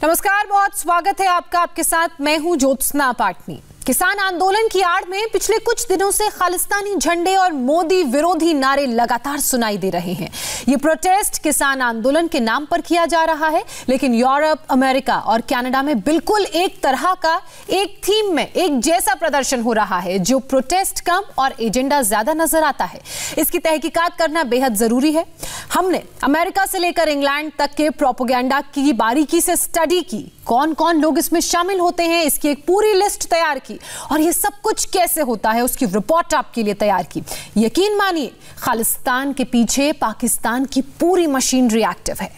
नमस्कार, बहुत स्वागत है आपका। आपके साथ मैं हूं ज्योत्सना पाटनी। किसान आंदोलन की आड़ में पिछले कुछ दिनों से खालिस्तानी झंडे और मोदी विरोधी नारे लगातार सुनाई दे रहे हैं। ये प्रोटेस्ट किसान आंदोलन के नाम पर किया जा रहा है, लेकिन यूरोप, अमेरिका और कनाडा में बिल्कुल एक तरह का, एक थीम में एक जैसा प्रदर्शन हो रहा है, जो प्रोटेस्ट कम और एजेंडा ज्यादा नजर आता है। इसकी तहकीकात करना बेहद जरूरी है। हमने अमेरिका से लेकर इंग्लैंड तक के प्रोपेगेंडा की बारीकी से स्टडी की। कौन कौन लोग इसमें शामिल होते हैं, इसकी एक पूरी लिस्ट तैयार की, और ये सब कुछ कैसे होता है उसकी रिपोर्ट आपके लिए तैयार की। यकीन मानिए, खालिस्तान के पीछे पाकिस्तान की पूरी मशीनरी एक्टिव है।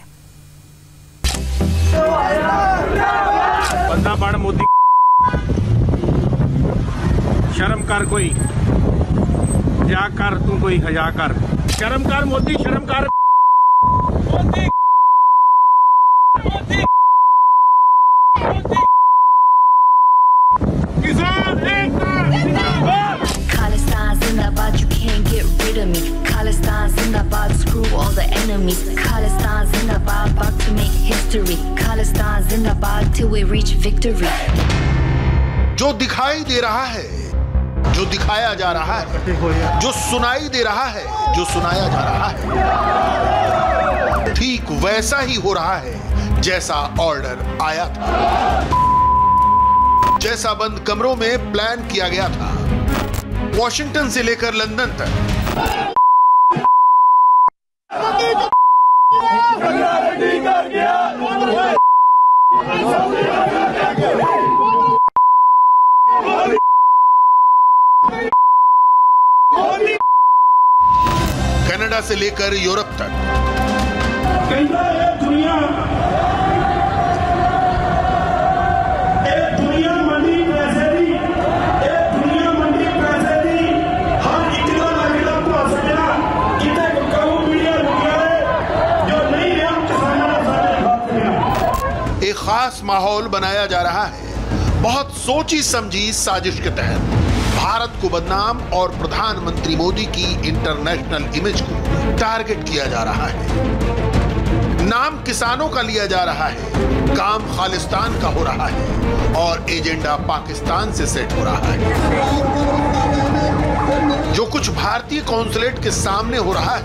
बंदा बाण मोदी, शर्म कर, कोई जा कर, तू कोई हजा कर, शर्म कर मोदी, शर्म कर Modi, Modi, Modi. Khalistan Zindabad, you can't get rid of me. Khalistan Zindabad, screw all the enemies. Khalistan Zindabad, about to make history. Khalistan Zindabad till we reach victory. जो दिखाई दे रहा है, जो दिखाया जा रहा है, जो सुनाई दे रहा है, जो सुनाया जा रहा है, ठीक वैसा ही हो रहा है जैसा ऑर्डर आया था, जैसा बंद कमरों में प्लान किया गया था। वॉशिंगटन से लेकर लंदन तक कनाडा से लेकर यूरोप तक एक खास माहौल बनाया जा रहा है। बहुत सोची समझी साजिश के तहत भारत को बदनाम और प्रधानमंत्री मोदी की इंटरनेशनल इमेज को टारगेट किया जा रहा है। नाम किसानों का लिया जा रहा है, काम खालिस्तान का हो रहा है और एजेंडा पाकिस्तान से सेट हो रहा है। जो कुछ भारतीय कॉन्सुलेट के सामने हो रहा है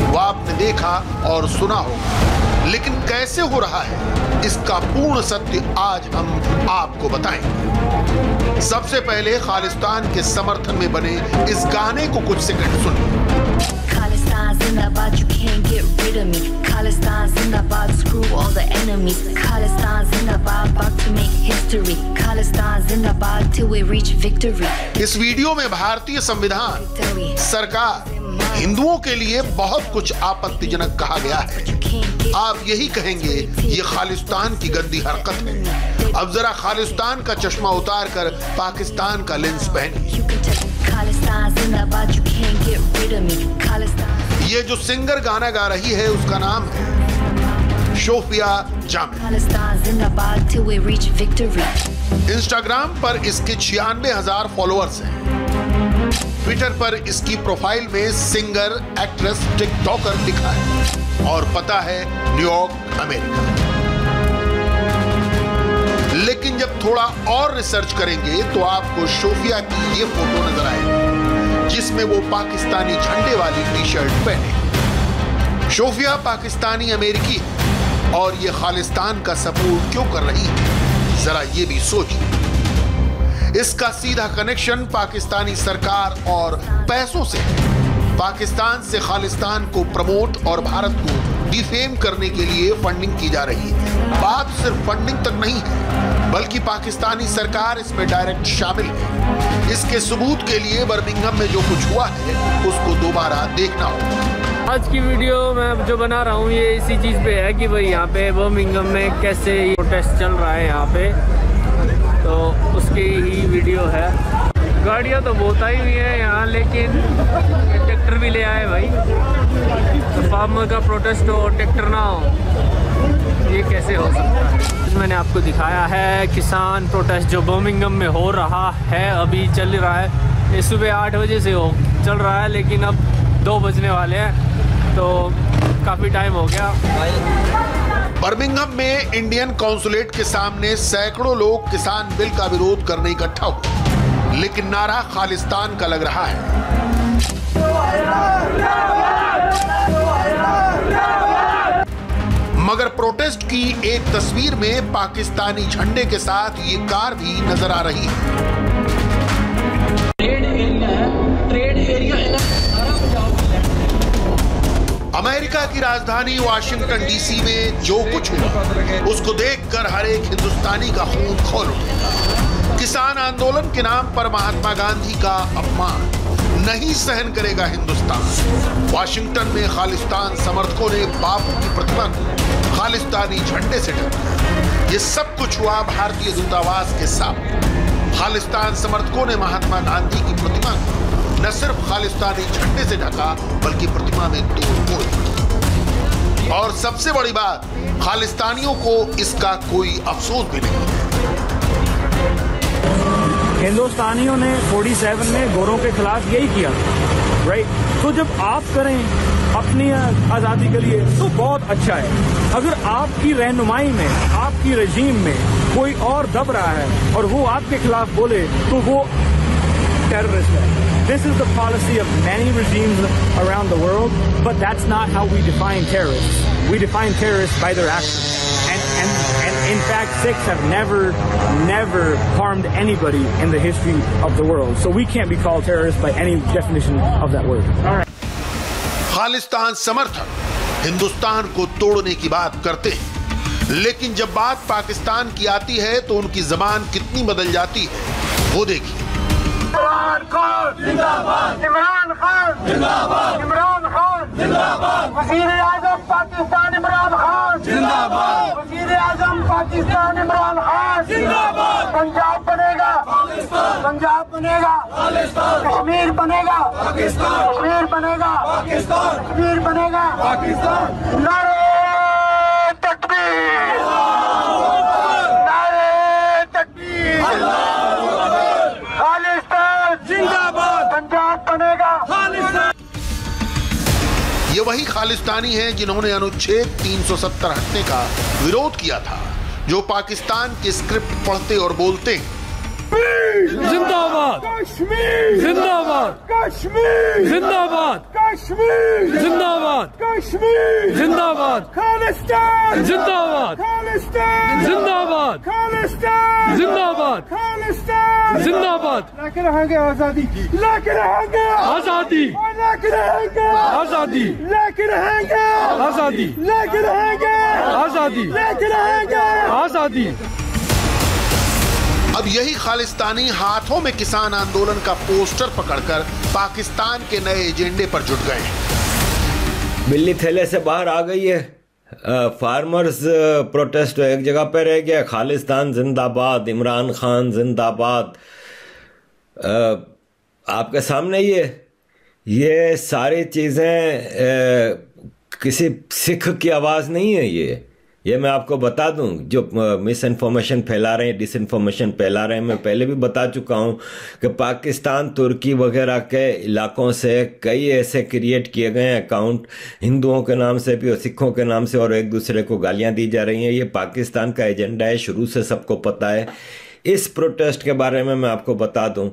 वो आपने देखा और सुना होगा, लेकिन कैसे हो रहा है इसका पूर्ण सत्य आज हम आपको बताएंगे। सबसे पहले खालिस्तान के समर्थन में बने इस गाने को कुछ सेकंड सुनिए। Khalistan Zindabad, you can't get rid of me. Khalistan Zindabad, screw all the enemies. Khalistan Zindabad, about to make history. Khalistan Zindabad till we reach victory. इस वीडियो में भारतीय संविधान, सरकार, हिंदुओं के लिए बहुत कुछ आपत्तिजनक कहा गया है। आप यही कहेंगे ये खालिस्तान की गंदी हरकत है। अब जरा खालिस्तान का चश्मा उतार कर पाकिस्तान का लेंस पहनिए। ये जो सिंगर गाना गा रही है उसका नाम है शोफिया जामिल। इंस्टाग्राम पर इसके 96,000 फॉलोअर्स हैं। ट्विटर पर इसकी प्रोफाइल में सिंगर, एक्ट्रेस, टिकटॉकर लिखा है और पता है न्यूयॉर्क, अमेरिका। लेकिन जब थोड़ा और रिसर्च करेंगे तो आपको शोफिया की ये फोटो नजर आएगी जिसमें वो पाकिस्तानी झंडे वाली टी शर्ट पहने। शोफिया पाकिस्तानी अमेरिकी है और ये खालिस्तान का सपोर्ट क्यों कर रही है, जरा ये भी सोचिए। इसका सीधा कनेक्शन पाकिस्तानी सरकार और पैसों से है। पाकिस्तान से खालिस्तान को प्रमोट और भारत को डिफेम करने के लिए फंडिंग की जा रही है। बात सिर्फ फंडिंग तक नहीं है, बल्कि पाकिस्तानी सरकार इसमें डायरेक्ट शामिल है। इसके सबूत के लिए बर्मिंघम में जो कुछ हुआ है उसको दोबारा देखना होगा। आज की वीडियो मैं जो बना रहा हूँ ये इसी चीज़ पे है कि भाई यहाँ पे बर्मिंघम में कैसे प्रोटेस्ट चल रहा है यहाँ पे, तो उसकी ही वीडियो है। गाड़ियाँ तो बहुत आई हुई है यहाँ, लेकिन ट्रैक्टर भी ले आए भाई। तो फार्मर का प्रोटेस्ट हो, ट्रैक्टर ना हो, ये कैसे हो सकता है। मैंने आपको दिखाया है किसान प्रोटेस्ट जो बर्मिंघम में हो रहा है, अभी चल रहा है। ये सुबह 8 बजे से चल रहा है, लेकिन अब 2 बजने वाले हैं, तो काफ़ी टाइम हो गया। बर्मिंघम में इंडियन कॉन्सुलेट के सामने सैकड़ों लोग किसान बिल का विरोध करने इकट्ठा हुए, लेकिन नारा खालिस्तान का लग रहा है। मगर प्रोटेस्ट की एक तस्वीर में पाकिस्तानी झंडे के साथ ये कार भी नजर आ रही है। अमेरिका की राजधानी वाशिंगटन डीसी में जो कुछ हुआ उसको देखकर हर एक हिंदुस्तानी का खून खौल उठेगा। किसान आंदोलन के नाम पर महात्मा गांधी का अपमान नहीं सहन करेगा हिंदुस्तान। वाशिंगटन में खालिस्तान समर्थकों ने बापू की प्रतिमा को खालिस्तानी झंडे से ढका। ये सब कुछ हुआ भारतीय दूतावास के सामने। खालिस्तान समर्थकों ने महात्मा गांधी की प्रतिमा को न सिर्फ खालिस्तानी झंडे से ढका बल्कि प्रतिमा में तोड़-फोड़ की। और सबसे बड़ी बात, खालिस्तानियों को इसका कोई अफसोस भी नहीं है। हिंदुस्तानियों ने 47 में गोरों के खिलाफ यही किया, राइट? तो जब आप करें अपनी आजादी के लिए तो बहुत अच्छा है। अगर आपकी रहनुमाई में, आपकी रजीम में कोई और दब रहा है और वो आपके खिलाफ बोले तो वो टेररिस्ट है। This is the policy of many regimes around the world, but that's not how we define terrorists. We define terrorists by their actions. And in fact, Sikhs have never harmed anybody in the history of the world. So we can't be called terrorists by any definition of that word. All right. Khalistan समर्थक हिंदुस्तान को तोड़ने की बात करते हैं, लेकिन जब बात पाकिस्तान की आती है तो उनकी जबान कितनी बदल जाती है वो देखिए। इमरान खान जिंदाबाद, इमरान खान जिंदाबाद, इमरान खान जिंदाबाद, वज़ीर आज़म पाकिस्तान इमरान खान जिंदाबाद, वज़ीर आज़म पाकिस्तान इमरान खान जिंदाबाद। पंजाब बनेगा पाकिस्तान, पंजाब बनेगा पाकिस्तान, कश्मीर बनेगा पाकिस्तान, कश्मीर बनेगा पाकिस्तान, कश्मीर बनेगा पाकिस्तान। नारे तकबीर, नारे तकबीर, पंजाब बनेगा खालिस्तान। ये वही खालिस्तानी हैं जिन्होंने अनुच्छेद 370 हटने का विरोध किया था, जो पाकिस्तान के स्क्रिप्ट पढ़ते और बोलते हैं जिंदाबाद कश्मीर, जिंदाबाद कश्मीर, जिंदाबाद कश्मीर, जिंदाबाद कश्मीर, जिंदाबाद खालिस्तान, जिंदाबाद खालिस्तान, जिंदाबाद खालिस्तान, जिंदाबाद खालिस्तान, जिंदाबाद। लेके रहेंगे आजादी, लेके रहेंगे आजादी, लेके रहेंगे आजादी, लेके रहेंगे आजादी, लेके रहेंगे आजादी, लेके रहेंगे आजादी। अब यही खालिस्तानी हाथों में किसान आंदोलन का पोस्टर पकड़कर पाकिस्तान के नए एजेंडे पर जुट गए हैं। बिल्ली थैले से बाहर आ गई है। फार्मर्स प्रोटेस्ट एक जगह पे रह गया। खालिस्तान जिंदाबाद, इमरान खान जिंदाबाद। आपके सामने ये सारी चीज़ें किसी सिख की आवाज़ नहीं है। ये मैं आपको बता दूं, जो मिस इन्फॉर्मेशन फैला रहे हैं, डिसइन्फॉर्मेशन फैला रहे हैं, मैं पहले भी बता चुका हूं कि पाकिस्तान, तुर्की वगैरह के इलाकों से कई ऐसे क्रिएट किए गए हैं अकाउंट, हिंदुओं के नाम से भी और सिखों के नाम से, और एक दूसरे को गालियां दी जा रही हैं। ये पाकिस्तान का एजेंडा है, शुरू से सबको पता है। इस प्रोटेस्ट के बारे में मैं आपको बता दूं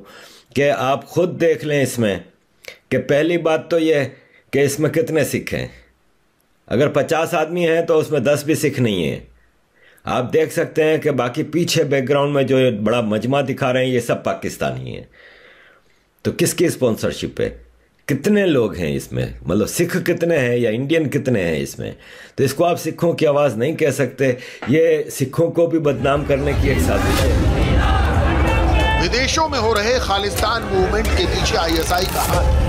कि आप खुद देख लें इसमें कि पहली बात तो ये कि इसमें कितने सिख हैं। अगर 50 आदमी हैं तो उसमें 10 भी सिख नहीं है। आप देख सकते हैं कि बाकी पीछे बैकग्राउंड में जो बड़ा मजमा दिखा रहे हैं ये सब पाकिस्तानी हैं। तो किसकी स्पॉन्सरशिप है? कितने लोग हैं इसमें, मतलब सिख कितने हैं या इंडियन कितने हैं इसमें? तो इसको आप सिखों की आवाज़ नहीं कह सकते। ये सिखों को भी बदनाम करने की एक साजिश है। विदेशों में हो रहे खालिस्तान मूवमेंट के पीछे ISI का हाथ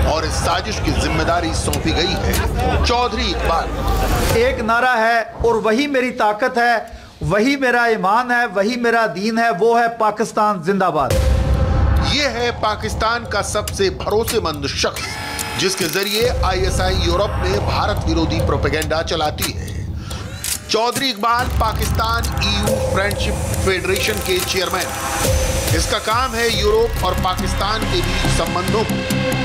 और इस साजिश की जिम्मेदारी सौंपी गई है चौधरी इकबाल। एक नारा है और वही मेरी ताकत है, वही मेरा ईमान है, वही मेरा दीन है, वो है पाकिस्तान जिंदाबाद। ये है पाकिस्तान का सबसे भरोसेमंद शख्स, जिसके जरिए ISI यूरोप में भारत विरोधी प्रोपेगेंडा चलाती है। Chaudhary Iqbal Pakistan EU friendship federation के चेयरमैन। इसका काम है यूरोप और पाकिस्तान के बीच संबंधों को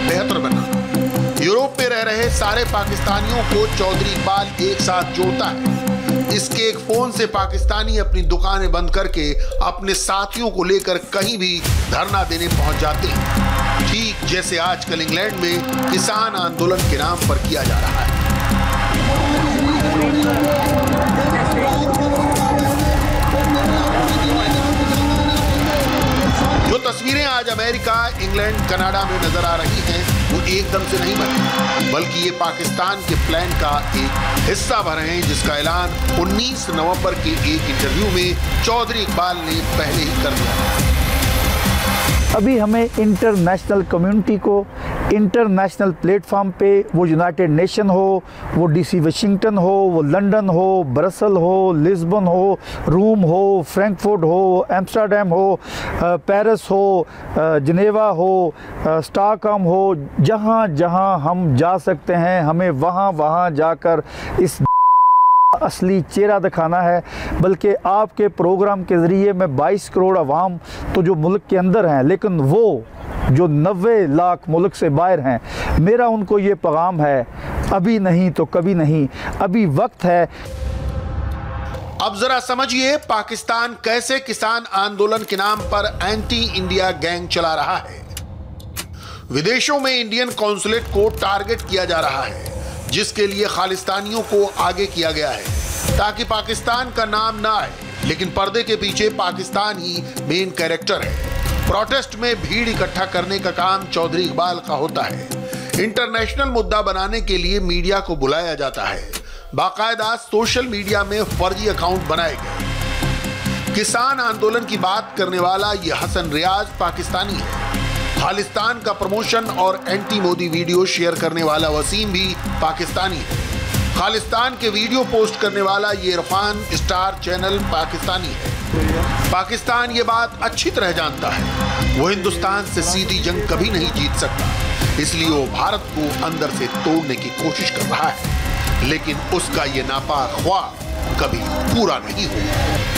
बेहतर बनाना। यूरोप में रह रहे सारे पाकिस्तानियों को चौधरी इकबाल एक साथ जोड़ता है। इसके एक फोन से पाकिस्तानी अपनी दुकानें बंद करके अपने साथियों को लेकर कहीं भी धरना देने पहुंच जाते हैं, ठीक जैसे आजकल इंग्लैंड में किसान आंदोलन के नाम पर किया जा रहा है। जो तस्वीरें आज अमेरिका, इंग्लैंड, कनाडा में नजर आ रही हैं, वो एकदम से नहीं बनी, बल्कि ये पाकिस्तान के प्लान का एक हिस्सा भर हैं, जिसका ऐलान 19 नवंबर के एक इंटरव्यू में चौधरी इकबाल ने पहले ही कर दिया। अभी हमें इंटरनेशनल कम्युनिटी को इंटरनेशनल प्लेटफॉर्म पे, वो यूनाइटेड नेशन हो, वो डीसी वाशिंगटन हो, वो लंदन हो, ब्रसल हो, लिस्बन हो, रोम हो, फ्रैंकफर्ट हो, एम्स्टर्डम हो, पेरिस हो, जिनेवा हो, स्टॉकहोम हो, जहाँ जहाँ हम जा सकते हैं हमें वहाँ जाकर इस असली चेहरा दिखाना है। बल्कि आपके प्रोग्राम के ज़रिए मैं 22 करोड़ अवाम तो जो मुल्क के अंदर हैं, लेकिन वो जो 90 लाख मुल्क से बाहर हैं, मेरा उनको ये पैगाम है, अभी नहीं तो कभी नहीं, अभी वक्त है। अब जरा समझिए पाकिस्तान कैसे किसान आंदोलन के नाम पर एंटी इंडिया गैंग चला रहा है। विदेशों में इंडियन कॉन्सुलेट को टारगेट किया जा रहा है, जिसके लिए खालिस्तानियों को आगे किया गया है ताकि पाकिस्तान का नाम ना आए, लेकिन पर्दे के पीछे पाकिस्तान ही मेन कैरेक्टर है। प्रोटेस्ट में भीड़ इकट्ठा करने का काम चौधरी इकबाल का होता है। इंटरनेशनल मुद्दा बनाने के लिए मीडिया को बुलाया जाता है। बाकायदा सोशल मीडिया में फर्जी अकाउंट बनाए गए। किसान आंदोलन की बात करने वाला ये हसन रियाज पाकिस्तानी है। खालिस्तान का प्रमोशन और एंटी मोदी वीडियो शेयर करने वाला वसीम भी पाकिस्तानी है। खालिस्तान के वीडियो पोस्ट करने वाला ये इरफान स्टार चैनल पाकिस्तानी है। पाकिस्तान ये बात अच्छी तरह जानता है, वो हिंदुस्तान से सीधी जंग कभी नहीं जीत सकता, इसलिए वो भारत को अंदर से तोड़ने की कोशिश कर रहा है, लेकिन उसका ये नापाक ख्वाब कभी पूरा नहीं होगा।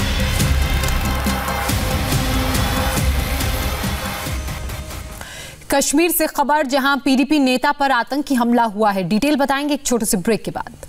कश्मीर से खबर, जहां पीडीपी नेता पर आतंकी हमला हुआ है। डिटेल बताएंगे एक छोटे से ब्रेक के बाद।